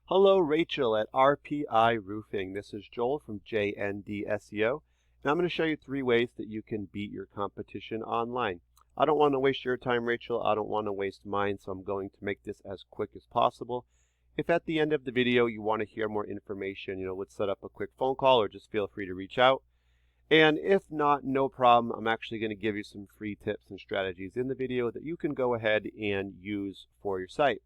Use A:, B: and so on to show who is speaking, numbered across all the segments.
A: Hello, Rachel at RPI Roofing. This is Joel from JND SEO, and I'm going to show you 3 ways that you can beat your competition online. I don't want to waste your time, Rachel. I don't want to waste mine, so I'm going to make this as quick as possible. If at the end of the video you want to hear more information, let's set up a quick phone call or just feel free to reach out. And if not, no problem. I'm actually going to give you some free tips and strategies in the video that you can go ahead and use for your site.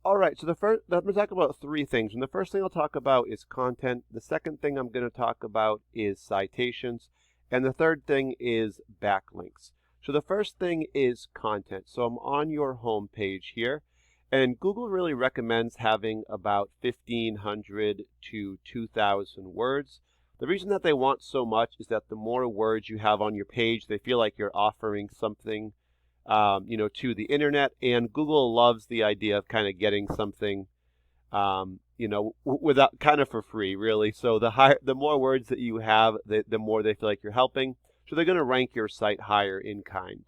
A: All right, so I'm going to talk about 3 things. And the first thing I'll talk about is content. The second thing I'm going to talk about is citations. And the third thing is backlinks. So the first thing is content. So I'm on your home page here. And Google really recommends having about 1,500 to 2,000 words. The reason that they want so much is that the more words you have on your page, they feel like you're offering something to the internet, and Google loves the idea of kind of getting something, without kind of for free, really. So the more words that you have, the more they feel like you're helping. So they're going to rank your site higher in kind.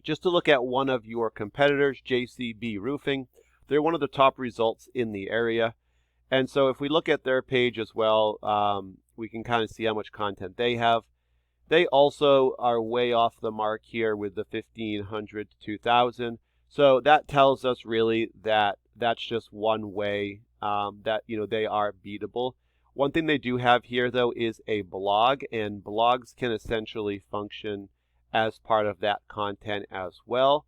A: Just to look at one of your competitors, JCB Roofing, they're one of the top results in the area. And so if we look at their page as well, we can kind of see how much content they have. They also are way off the mark here with the 1,500 to 2,000. So that tells us really that that's just one way that they are beatable. One thing they do have here though is a blog, and blogs can essentially function as part of that content as well.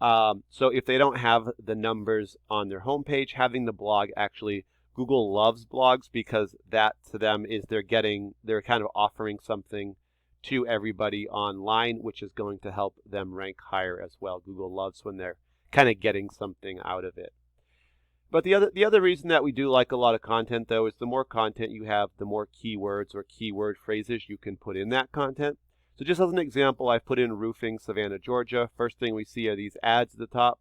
A: So if they don't have the numbers on their homepage, having the blog actually, Google loves blogs because that to them is they're kind of offering something to everybody online, which is going to help them rank higher as well. Google loves when they're kind of getting something out of it. But the other reason that we do like a lot of content though is the more content you have, the more keywords or keyword phrases you can put in that content. So just as an example, I've put in roofing, Savannah, Georgia. First thing we see are these ads at the top.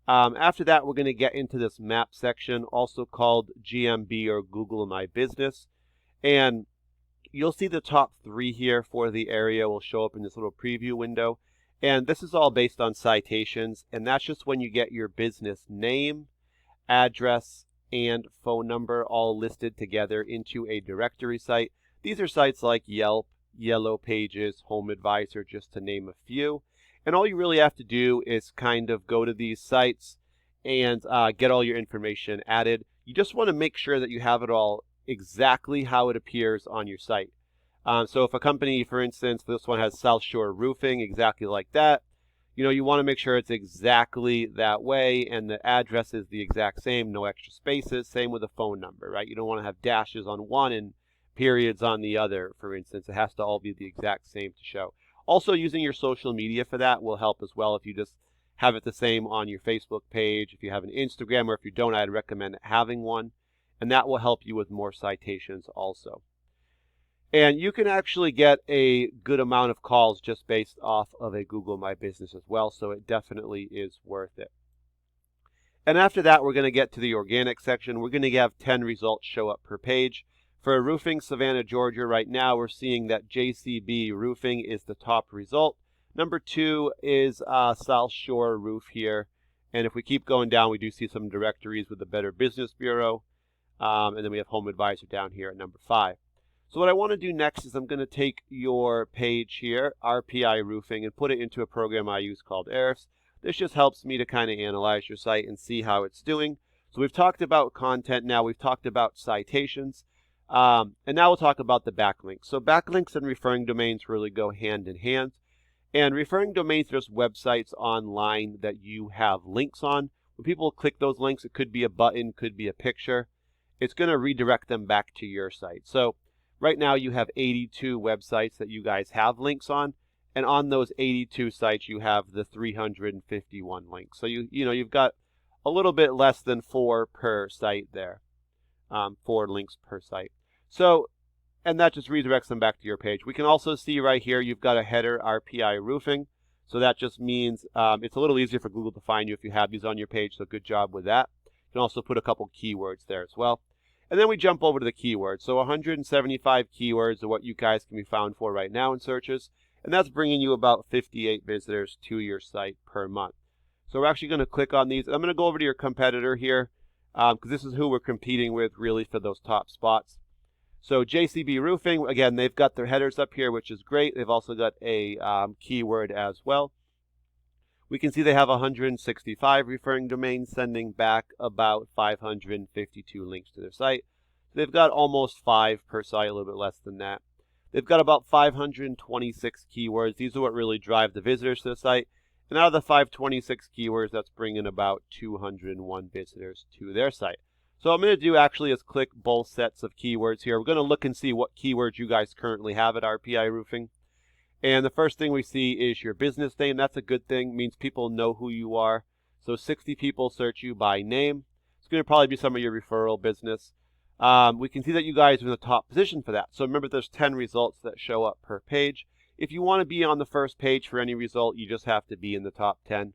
A: After that, we're going to get into this map section, also called GMB or Google My Business. And you'll see the top 3 here for the area will show up in this little preview window. And this is all based on citations. And that's just when you get your business name, address, and phone number all listed together into a directory site. These are sites like Yelp, Yellow Pages, Home Advisor, just to name a few. And all you really have to do is kind of go to these sites and get all your information added. You just want to make sure that you have it all exactly how it appears on your site. So if a company, for instance, this one has South Shore Roofing, exactly like that, you want to make sure it's exactly that way, and the address is the exact same, no extra spaces. Same with a phone number, right? You don't want to have dashes on one and periods on the other, for instance. It has to all be the exact same to show. Also, using your social media for that will help as well. If you just have it the same on your Facebook page, if you have an Instagram, or if you don't, I'd recommend having one. And that will help you with more citations also. And you can actually get a good amount of calls just based off of a Google My Business as well, so it definitely is worth it. And after that, we're going to get to the organic section. We're going to have 10 results show up per page. For roofing, Savannah, Georgia, right now, we're seeing that JCB Roofing is the top result. Number 2 is South Shore Roof here. And if we keep going down, we do see some directories with the Better Business Bureau. And then we have Home Advisor down here at number 5. So what I want to do next is I'm going to take your page here, RPI Roofing, and put it into a program I use called Ahrefs. This just helps me to kind of analyze your site and see how it's doing. So we've talked about content now. We've talked about citations. And now we'll talk about the backlinks. So backlinks and referring domains really go hand in hand. And referring domains are just websites online that you have links on. When people click those links, it could be a button, could be a picture. It's going to redirect them back to your site. So right now you have 82 websites that you guys have links on. And on those 82 sites, you have the 351 links. So you've got a little bit less than 4 per site there. 4 links per site. So, and that just redirects them back to your page. We can also see right here, you've got a header, RPI Roofing. So that just means it's a little easier for Google to find you if you have these on your page. So good job with that. You can also put a couple keywords there as well. And then we jump over to the keywords. So 175 keywords are what you guys can be found for right now in searches. And that's bringing you about 58 visitors to your site per month. So we're actually going to click on these. I'm going to go over to your competitor here. because this is who we're competing with really for those top spots. So JCB Roofing, again, they've got their headers up here, which is great. They've also got a keyword as well. We can see they have 165 referring domains, sending back about 552 links to their site. They've got almost 5 per site, a little bit less than that. They've got about 526 keywords. These are what really drive the visitors to the site. And out of the 526 keywords, that's bringing about 201 visitors to their site. So what I'm going to do actually is click both sets of keywords here. We're going to look and see what keywords you guys currently have at RPI Roofing. And the first thing we see is your business name. That's a good thing. It means people know who you are. So 60 people search you by name. It's going to probably be some of your referral business. We can see that you guys are in the top position for that. So remember, there's 10 results that show up per page. If you want to be on the first page for any result, you just have to be in the top 10.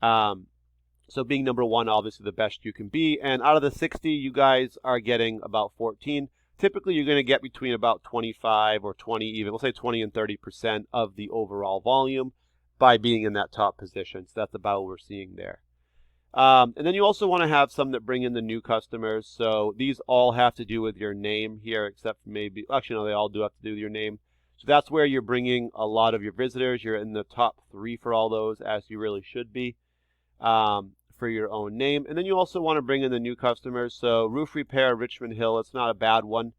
A: So being number 1, obviously the best you can be. And out of the 60, you guys are getting about 14. Typically, you're going to get between about 25 or 20 even. We'll say 20 and 30% of the overall volume by being in that top position. So that's about what we're seeing there. And then you also want to have some that bring in the new customers. So these all have to do with your name here, except for maybe, actually no, they all do have to do with your name. So that's where you're bringing a lot of your visitors. You're in the top 3 for all those, as you really should be, for your own name. And then you also want to bring in the new customers. So roof repair, Richmond Hill, it's not a bad one.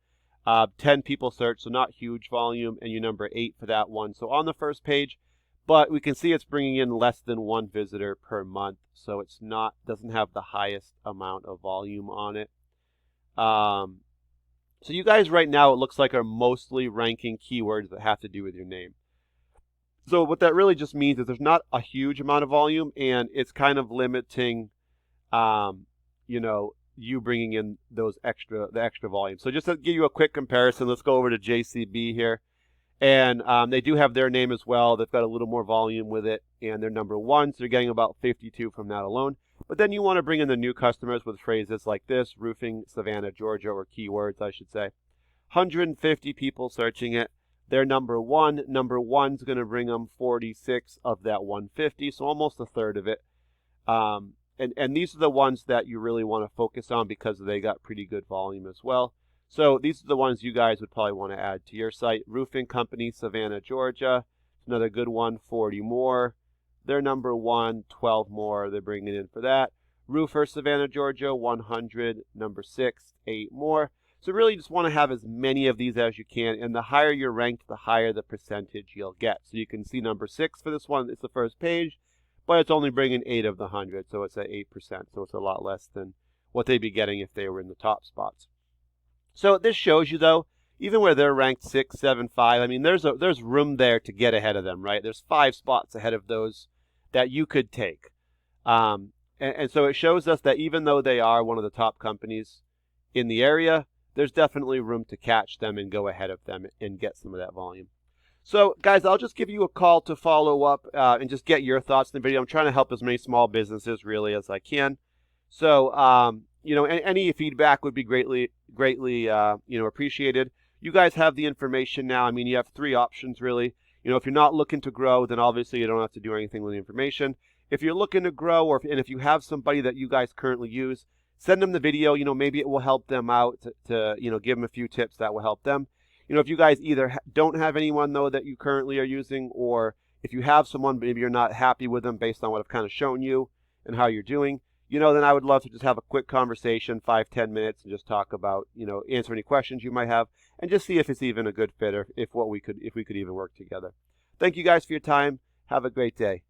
A: 10 people search, so not huge volume, and you're number 8 for that one. So on the first page, but we can see it's bringing in less than 1 visitor per month. So it's not, doesn't have the highest amount of volume on it. So you guys right now, it looks like, are mostly ranking keywords that have to do with your name. So what that really just means is there's not a huge amount of volume, and it's kind of limiting, you bringing in the extra volume. So just to give you a quick comparison, let's go over to JCB here. And they do have their name as well. They've got a little more volume with it, and they're number 1, so they're getting about 52 from that alone. But then you want to bring in the new customers with phrases like this, roofing, Savannah, Georgia, or keywords, I should say. 150 people searching it. They're number 1. Number 1's going to bring them 46 of that 150, so almost a third of it. And these are the ones that you really want to focus on because they got pretty good volume as well. So these are the ones you guys would probably want to add to your site. Roofing company, Savannah, Georgia. Another good one, 40 more. They're number 1, 12 more. They're bringing in for that. Roofer, Savannah, Georgia, 100. Number 6, 8 more. So really just want to have as many of these as you can. And the higher you're ranked, the higher the percentage you'll get. So you can see number 6 for this one. It's the first page, but it's only bringing 8 of the 100. So it's at 8%. So it's a lot less than what they'd be getting if they were in the top spots. So this shows you, though, even where they're ranked 6, 7, 5, I mean, there's room there to get ahead of them, right? There's 5 spots ahead of those that you could take. And so it shows us that even though they are one of the top companies in the area, there's definitely room to catch them and go ahead of them and get some of that volume. So, guys, I'll just give you a call to follow up and just get your thoughts in the video. I'm trying to help as many small businesses really as I can. So, any feedback would be greatly appreciated. You guys have the information now. I mean, you have 3 options really. If you're not looking to grow, then obviously you don't have to do anything with the information. If you're looking to grow, and if you have somebody that you guys currently use, send them the video. Maybe it will help them out to give them a few tips that will help them. If you guys either don't have anyone though that you currently are using, or if you have someone, maybe you're not happy with them based on what I've kind of shown you and how you're doing, then I would love to just have a quick conversation, 5-10 minutes, and just talk about, answer any questions you might have, and just see if it's even a good fit, or if we could even work together. Thank you guys for your time. Have a great day.